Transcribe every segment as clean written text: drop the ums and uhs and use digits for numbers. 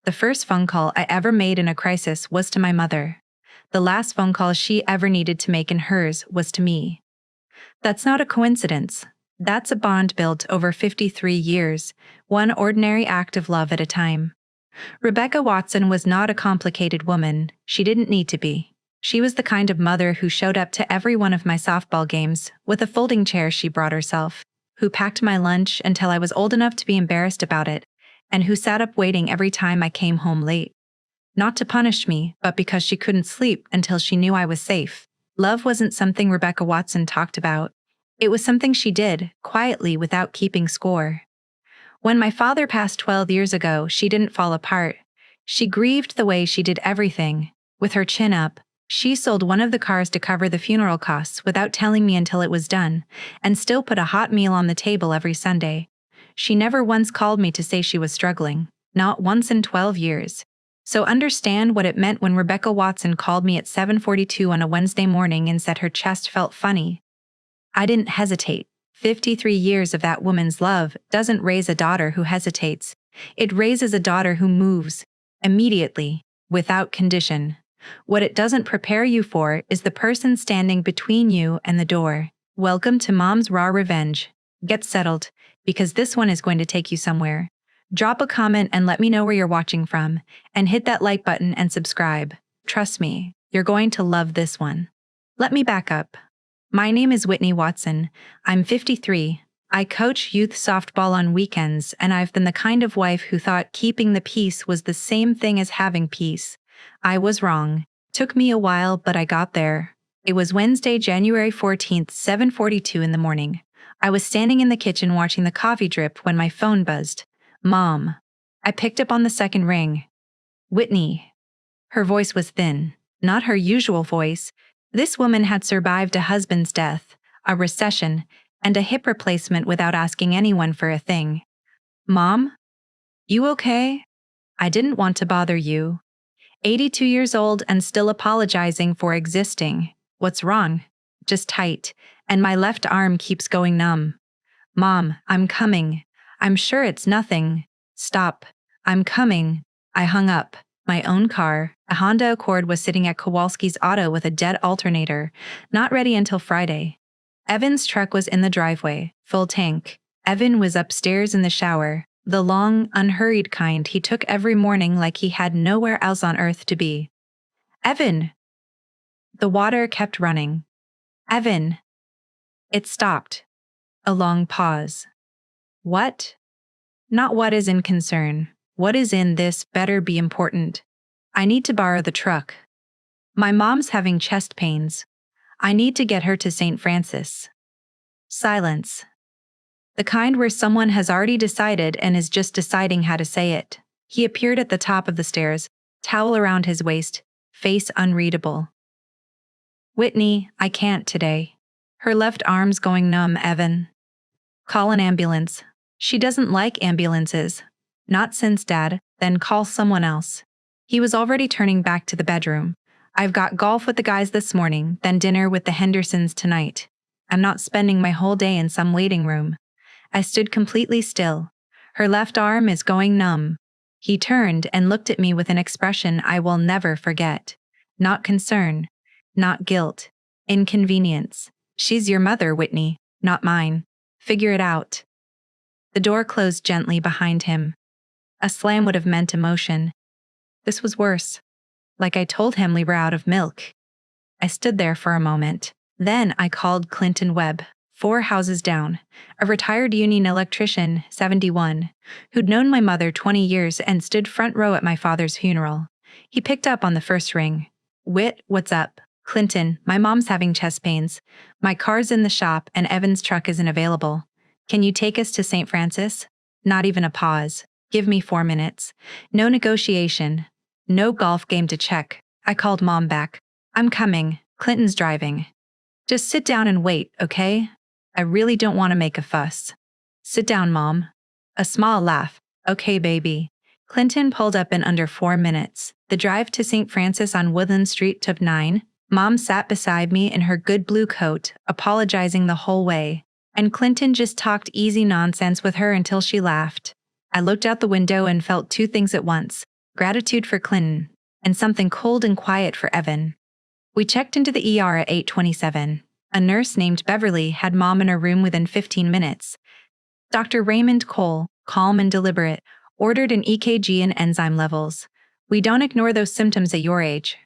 The first phone call I ever made in a crisis was to my mother. The last phone call she ever needed to make in hers was to me. That's not a coincidence. That's a bond built over 53 years, one ordinary act of love at a time. Rebecca Watson was not a complicated woman. She didn't need to be. She was the kind of mother who showed up to every one of my softball games with a folding chair she brought herself, who packed my lunch until I was old enough to be embarrassed about it, and who sat up waiting every time I came home late. Not to punish me, but because she couldn't sleep until she knew I was safe. Love wasn't something Rebecca Watson talked about. It was something she did, quietly without keeping score. When my father passed 12 years ago, she didn't fall apart. She grieved the way she did everything. With her chin up, she sold one of the cars to cover the funeral costs without telling me until it was done, and still put a hot meal on the table every Sunday. She never once called me to say she was struggling, not once in 12 years. So understand what it meant when Rebecca Watson called me at 7:42 on a Wednesday morning and said her chest felt funny. I didn't hesitate. 53 years of that woman's love doesn't raise a daughter who hesitates. It raises a daughter who moves, immediately, without condition. What it doesn't prepare you for is the person standing between you and the door. Welcome to Mom's Raw Revenge. Get settled, because this one is going to take you somewhere. Drop a comment and let me know where you're watching from, and hit that like button and subscribe. Trust me, you're going to love this one. Let me back up. My name is Whitney Watson. I'm 53. I coach youth softball on weekends, and I've been the kind of wife who thought keeping the peace was the same thing as having peace. I was wrong. Took me a while, but I got there. It was Wednesday, January 14th, 7:42 in the morning. I was standing in the kitchen watching the coffee drip when my phone buzzed. Mom. I picked up on the second ring. Whitney. Her voice was thin, not her usual voice. This woman had survived a husband's death, a recession, and a hip replacement without asking anyone for a thing. Mom? You okay? I didn't want to bother you. 82 years old and still apologizing for existing. What's wrong? Just tight, and my left arm keeps going numb. Mom, I'm coming. I'm sure it's nothing. Stop. I'm coming. I hung up. My own car, a Honda Accord, was sitting at Kowalski's Auto with a dead alternator, not ready until Friday. Evan's truck was in the driveway, full tank. Evan was upstairs in the shower, the long, unhurried kind he took every morning like he had nowhere else on earth to be. Evan! The water kept running. Evan! It stopped. A long pause. What? Not what is in concern. What is in this better be important. I need to borrow the truck. My mom's having chest pains. I need to get her to St. Francis. Silence. The kind where someone has already decided and is just deciding how to say it. He appeared at the top of the stairs, towel around his waist, face unreadable. Whitney, I can't today. Her left arm's going numb, Evan. Call an ambulance. She doesn't like ambulances. Not since Dad, then call someone else. He was already turning back to the bedroom. I've got golf with the guys this morning, then dinner with the Hendersons tonight. I'm not spending my whole day in some waiting room. I stood completely still. Her left arm is going numb. He turned and looked at me with an expression I will never forget. Not concern. Not guilt. Inconvenience. She's your mother, Whitney, not mine. Figure it out. The door closed gently behind him. A slam would have meant emotion. This was worse. Like I told him we were out of milk. I stood there for a moment. Then I called Clinton Webb, 4 houses down, a retired union electrician, 71, who'd known my mother 20 years and stood front row at my father's funeral. He picked up on the first ring. Whit, what's up? Clinton, my mom's having chest pains. My car's in the shop and Evan's truck isn't available. Can you take us to St. Francis? Not even a pause. Give me 4 minutes. No negotiation. No golf game to check. I called Mom back. I'm coming. Clinton's driving. Just sit down and wait, okay? I really don't want to make a fuss. Sit down, Mom. A small laugh. Okay, baby. Clinton pulled up in under 4 minutes. The drive to St. Francis on Woodland Street took 9. Mom sat beside me in her good blue coat, apologizing the whole way. And Clinton just talked easy nonsense with her until she laughed. I looked out the window and felt 2 things at once. gratitude for Clinton, and something cold and quiet for Evan. We checked into the ER at 8:27. A nurse named Beverly had Mom in her room within 15 minutes. Dr. Raymond Cole, calm and deliberate, ordered an EKG and enzyme levels. "We don't ignore those symptoms at your age."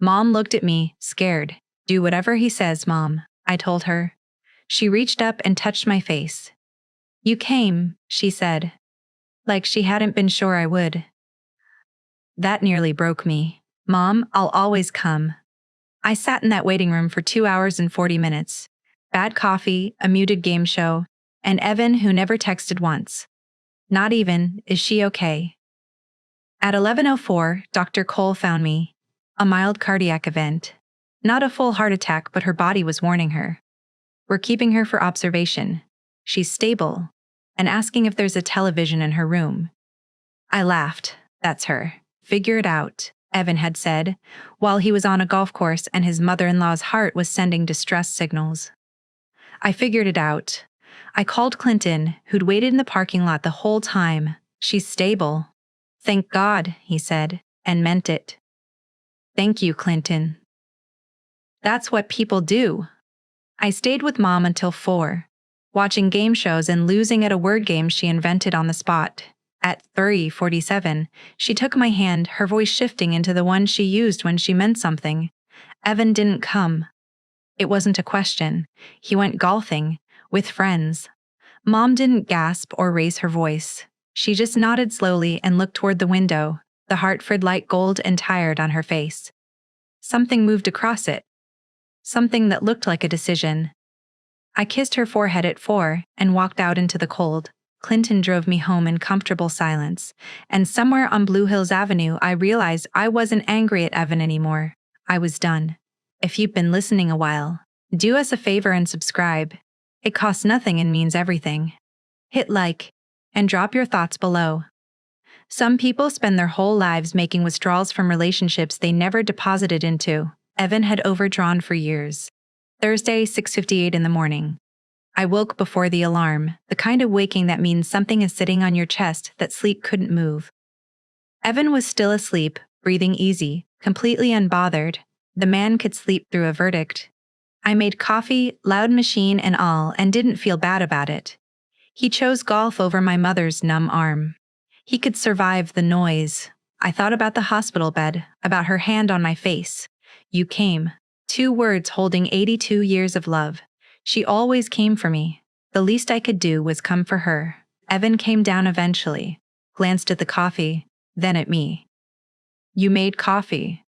Mom looked at me, scared. "Do whatever he says, Mom," I told her. She reached up and touched my face. "You came," she said, like she hadn't been sure I would. That nearly broke me. "Mom, I'll always come." I sat in that waiting room for 2 hours and 40 minutes. Bad coffee, a muted game show, and Evan who never texted once. Not even, "Is she okay?" At 11:04, Dr. Cole found me. A mild cardiac event. Not a full heart attack, but her body was warning her. "We're keeping her for observation. She's stable," and asking if there's a television in her room. I laughed. "That's her. Figure it out," Evan had said, while he was on a golf course and his mother-in-law's heart was sending distress signals. I figured it out. I called Clinton, who'd waited in the parking lot the whole time. "She's stable." "Thank God," he said, and meant it. "Thank you, Clinton." That's what people do. I stayed with Mom until 4, watching game shows and losing at a word game she invented on the spot. At 3:47, she took my hand, her voice shifting into the one she used when she meant something. "Evan didn't come." It wasn't a question. He went golfing, with friends. Mom didn't gasp or raise her voice. She just nodded slowly and looked toward the window, the Hartford light gold and tired on her face. Something moved across it. Something that looked like a decision. I kissed her forehead at 4 and walked out into the cold. Clinton drove me home in comfortable silence, and somewhere on Blue Hills Avenue I realized I wasn't angry at Evan anymore. I was done. If you've been listening a while, do us a favor and subscribe. It costs nothing and means everything. Hit like, and drop your thoughts below. Some people spend their whole lives making withdrawals from relationships they never deposited into. Evan had overdrawn for years. Thursday, 6:58 in the morning. I woke before the alarm, the kind of waking that means something is sitting on your chest that sleep couldn't move. Evan was still asleep, breathing easy, completely unbothered. The man could sleep through a verdict. I made coffee, loud machine and all, and didn't feel bad about it. He chose golf over my mother's numb arm. He could survive the noise. I thought about the hospital bed, about her hand on my face. "You came." 2 words holding 82 years of love. She always came for me. The least I could do was come for her. Evan came down eventually, glanced at the coffee, then at me. "You made coffee."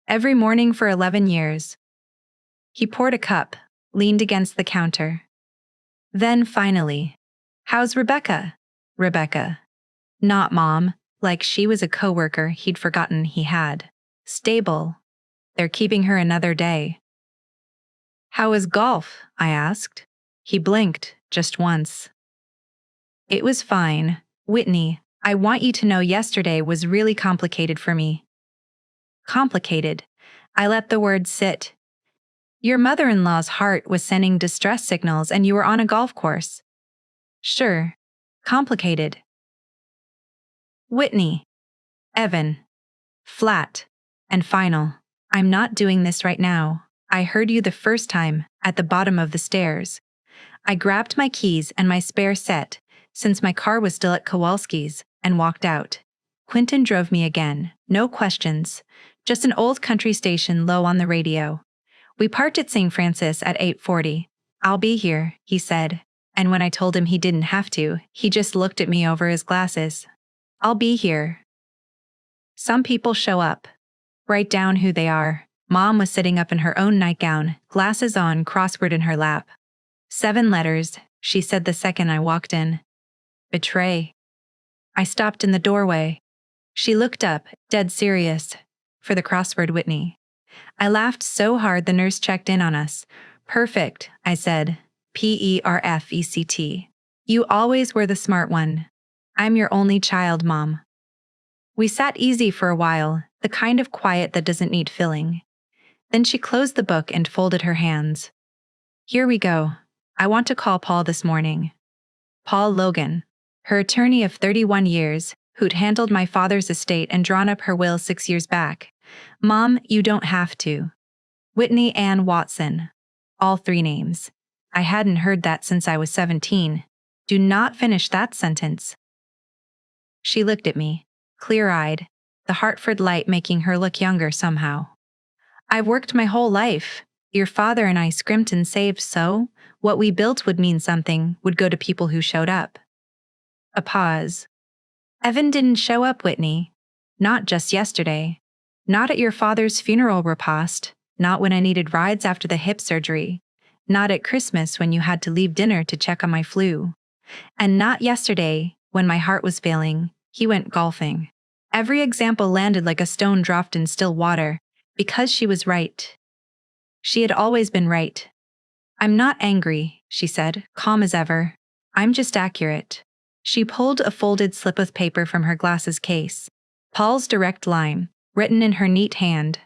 "Every morning for 11 years. He poured a cup, leaned against the counter. Then finally, "How's Rebecca?" "Rebecca." Not Mom, like she was a coworker he'd forgotten he had. "Stable. They're keeping her another day." "How is golf?" I asked. He blinked, just once. "It was fine. Whitney, I want you to know yesterday was really complicated for me." Complicated. I let the word sit. "Your mother-in-law's heart was sending distress signals and you were on a golf course." "Sure. Complicated." "Whitney." "Evan." Flat. And final. "I'm not doing this right now. I heard you the first time, at the bottom of the stairs." I grabbed my keys and my spare set, since my car was still at Kowalski's, and walked out. Quentin drove me again. No questions. Just an old country station low on the radio. We parked at St. Francis at 8:40. "I'll be here," he said. And when I told him he didn't have to, he just looked at me over his glasses. "I'll be here." Some people show up. Write down who they are. Mom was sitting up in her own nightgown, glasses on, crossword in her lap. 7 letters, she said the second I walked in. "Betray." I stopped in the doorway. She looked up, dead serious. "For the crossword, Whitney." I laughed so hard the nurse checked in on us. "Perfect," I said. "Perfect. You always were the smart one. I'm your only child, Mom." We sat easy for a while, the kind of quiet that doesn't need filling. Then she closed the book and folded her hands. "Here we go. I want to call Paul this morning." Paul Logan, her attorney of 31 years, who'd handled my father's estate and drawn up her will 6 years back. Mom, you don't have to. Whitney Ann Watson. All 3 names. I hadn't heard that since I was 17. Do not finish that sentence. She looked at me, clear-eyed, the Hartford light making her look younger somehow. I've worked my whole life. Your father and I scrimped and saved so what we built would mean something, would go to people who showed up. A pause. Evan didn't show up, Whitney. Not just yesterday. Not at your father's funeral repast. Not when I needed rides after the hip surgery. Not at Christmas when you had to leave dinner to check on my flu. And not yesterday, when my heart was failing, he went golfing. Every example landed like a stone dropped in still water, because she was right. She had always been right. I'm not angry, she said, calm as ever. I'm just accurate. She pulled a folded slip of paper from her glasses case. Paul's direct line, written in her neat hand.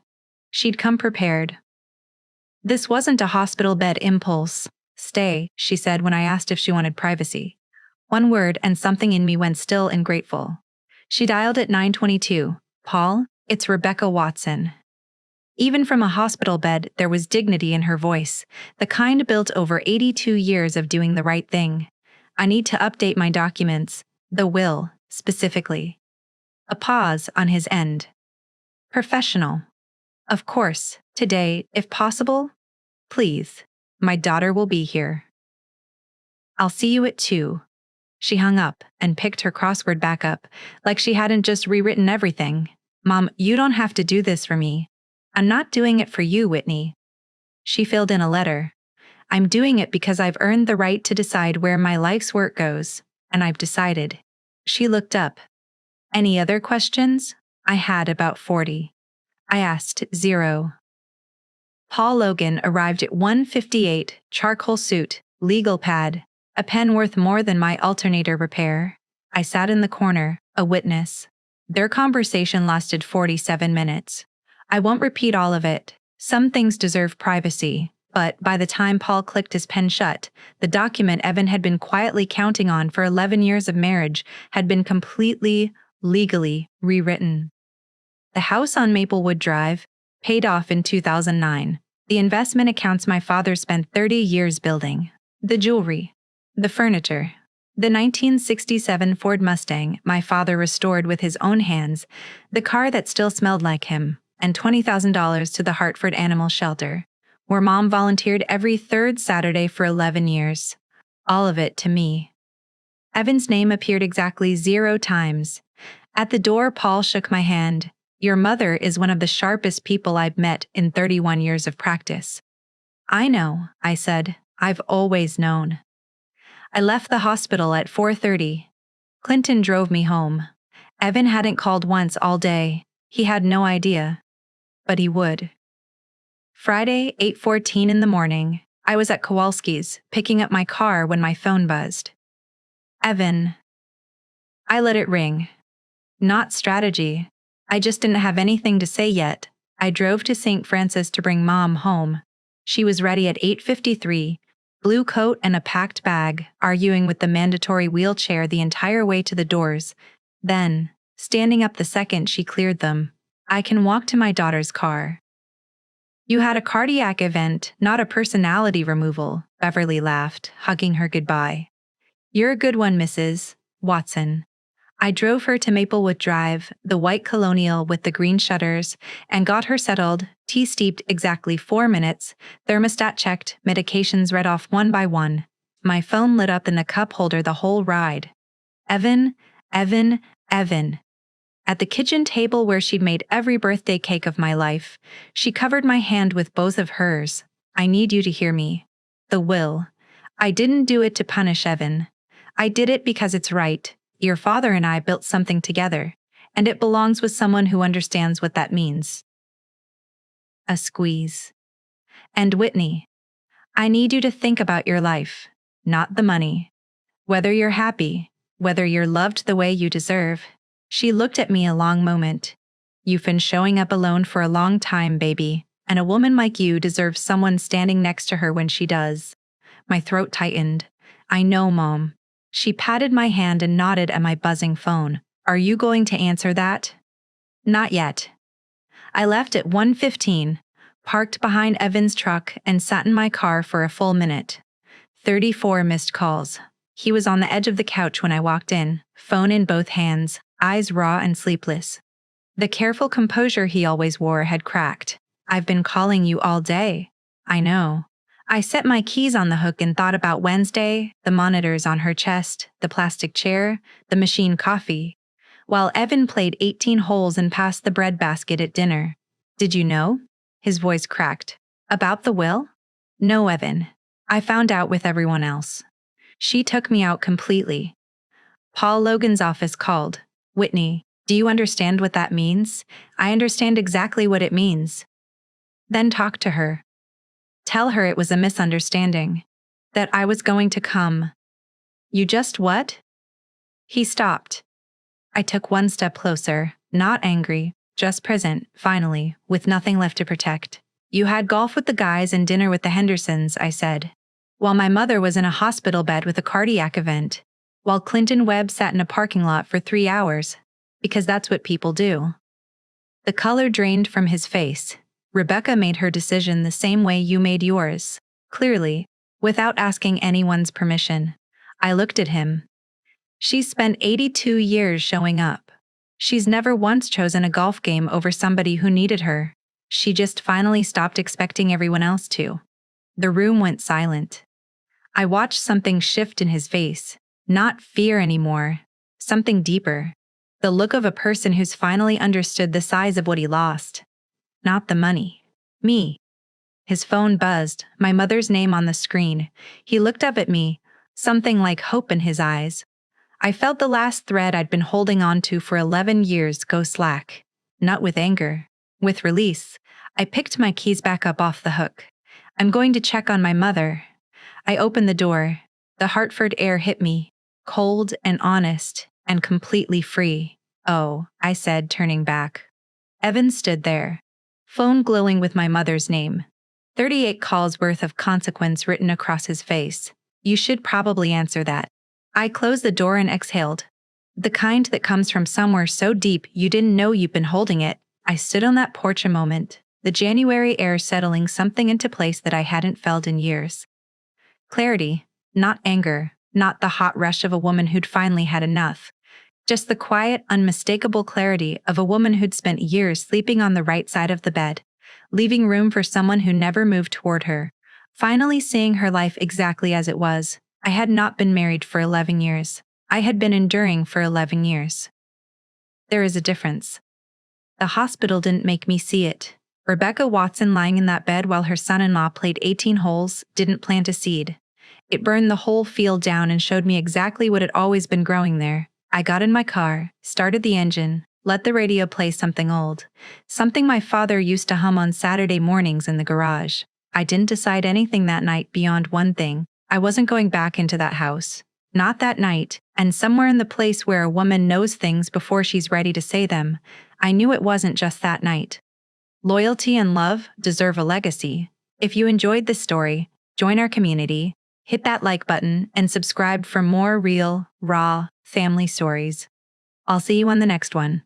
She'd come prepared. This wasn't a hospital bed impulse. Stay, she said when I asked if she wanted privacy. One word and something in me went still and grateful. She dialed at 9:22. Paul, it's Rebecca Watson. Even from a hospital bed, there was dignity in her voice, the kind built over 82 years of doing the right thing. I need to update my documents, the will, specifically. A pause on his end. Professional. Of course, today, if possible. Please, my daughter will be here. I'll see you at 2. She hung up and picked her crossword back up, like she hadn't just rewritten everything. Mom, you don't have to do this for me. I'm not doing it for you, Whitney. She filled in a letter. I'm doing it because I've earned the right to decide where my life's work goes, and I've decided. She looked up. Any other questions? I had about 40. I asked 0. Paul Logan arrived at 1:58, charcoal suit, legal pad, a pen worth more than my alternator repair. I sat in the corner, a witness. Their conversation lasted 47 minutes. I won't repeat all of it. Some things deserve privacy, but by the time Paul clicked his pen shut, the document Evan had been quietly counting on for 11 years of marriage had been completely, legally rewritten. The house on Maplewood Drive, paid off in 2009. The investment accounts my father spent 30 years building. The jewelry. The furniture. The 1967 Ford Mustang my father restored with his own hands, the car that still smelled like him, and $20,000 to the Hartford Animal Shelter, where Mom volunteered every 3rd Saturday for 11 years. All of it to me. Evan's name appeared exactly 0 times. At the door, Paul shook my hand. Your mother is one of the sharpest people I've met in 31 years of practice. I know, I said. I've always known. I left the hospital at 4:30. Clinton drove me home. Evan hadn't called once all day. He had no idea. But he would. Friday, 8:14 in the morning, I was at Kowalski's, picking up my car when my phone buzzed. Evan. I let it ring. Not strategy. I just didn't have anything to say yet. I drove to St. Francis to bring Mom home. She was ready at 8:53, blue coat and a packed bag, arguing with the mandatory wheelchair the entire way to the doors. Then, standing up the second she cleared them, I can walk to my daughter's car. You had a cardiac event, not a personality removal, Beverly laughed, hugging her goodbye. You're a good one, Mrs. Watson. I drove her to Maplewood Drive, the white colonial with the green shutters, and got her settled, tea steeped exactly 4 minutes, thermostat checked, medications read off one by one. My phone lit up in the cup holder the whole ride. Evan, Evan, Evan. At the kitchen table where she'd made every birthday cake of my life, she covered my hand with both of hers. I need you to hear me. The will. I didn't do it to punish Evan. I did it because it's right. Your father and I built something together, and it belongs with someone who understands what that means. A squeeze. And Whitney, I need you to think about your life, not the money. Whether you're happy, whether you're loved the way you deserve. She looked at me a long moment. You've been showing up alone for a long time, baby, and a woman like you deserves someone standing next to her when she does. My throat tightened. I know, Mom. She patted my hand and nodded at my buzzing phone. Are you going to answer that? Not yet. I left at 1:15, parked behind Evan's truck, and sat in my car for a full minute. 34 missed calls. He was on the edge of the couch when I walked in, phone in both hands, eyes raw and sleepless. The careful composure he always wore had cracked. I've been calling you all day. I know. I set my keys on the hook and thought about Wednesday, the monitors on her chest, the plastic chair, the machine coffee, while Evan played 18 holes and passed the breadbasket at dinner. Did you know? His voice cracked. About the will? No, Evan. I found out with everyone else. She took me out completely. Paul Logan's office called. Whitney, do you understand what that means? I understand exactly what it means. Then talk to her. Tell her it was a misunderstanding. That I was going to come. You just what? He stopped. I took one step closer, not angry, just present, finally, with nothing left to protect. You had golf with the guys and dinner with the Hendersons, I said. While my mother was in a hospital bed with a cardiac event. While Clinton Webb sat in a parking lot for 3 hours. Because that's what people do. The color drained from his face. Rebecca made her decision the same way you made yours. Clearly, without asking anyone's permission. I looked at him. She's spent 82 years showing up. She's never once chosen a golf game over somebody who needed her. She just finally stopped expecting everyone else to. The room went silent. I watched something shift in his face. Not fear anymore. Something deeper. The look of a person who's finally understood the size of what he lost. Not the money. Me. His phone buzzed, my mother's name on the screen. He looked up at me, something like hope in his eyes. I felt the last thread I'd been holding on to for 11 years go slack. Not with anger. With release. I picked my keys back up off the hook. I'm going to check on my mother. I opened the door. The Hartford air hit me. Cold and honest, and completely free. Oh, I said, turning back. Evan stood there. Phone glowing with my mother's name. 38 calls worth of consequence written across his face. You should probably answer that. I closed the door and exhaled. The kind that comes from somewhere so deep you didn't know you've been holding it. I stood on that porch a moment, the January air settling something into place that I hadn't felt in years. Clarity, not anger, not the hot rush of a woman who'd finally had enough. Just the quiet, unmistakable clarity of a woman who'd spent years sleeping on the right side of the bed, leaving room for someone who never moved toward her, finally seeing her life exactly as it was. I had not been married for 11 years. I had been enduring for 11 years. There is a difference. The hospital didn't make me see it. Rebecca Watson lying in that bed while her son-in-law played 18 holes didn't plant a seed. It burned the whole field down and showed me exactly what had always been growing there. I got in my car, started the engine, let the radio play something old, something my father used to hum on Saturday mornings in the garage. I didn't decide anything that night beyond one thing. I wasn't going back into that house. Not that night, and somewhere in the place where a woman knows things before she's ready to say them, I knew it wasn't just that night. Loyalty and love deserve a legacy. If you enjoyed this story, join our community, hit that like button, and subscribe for more real, raw, family stories. I'll see you on the next one.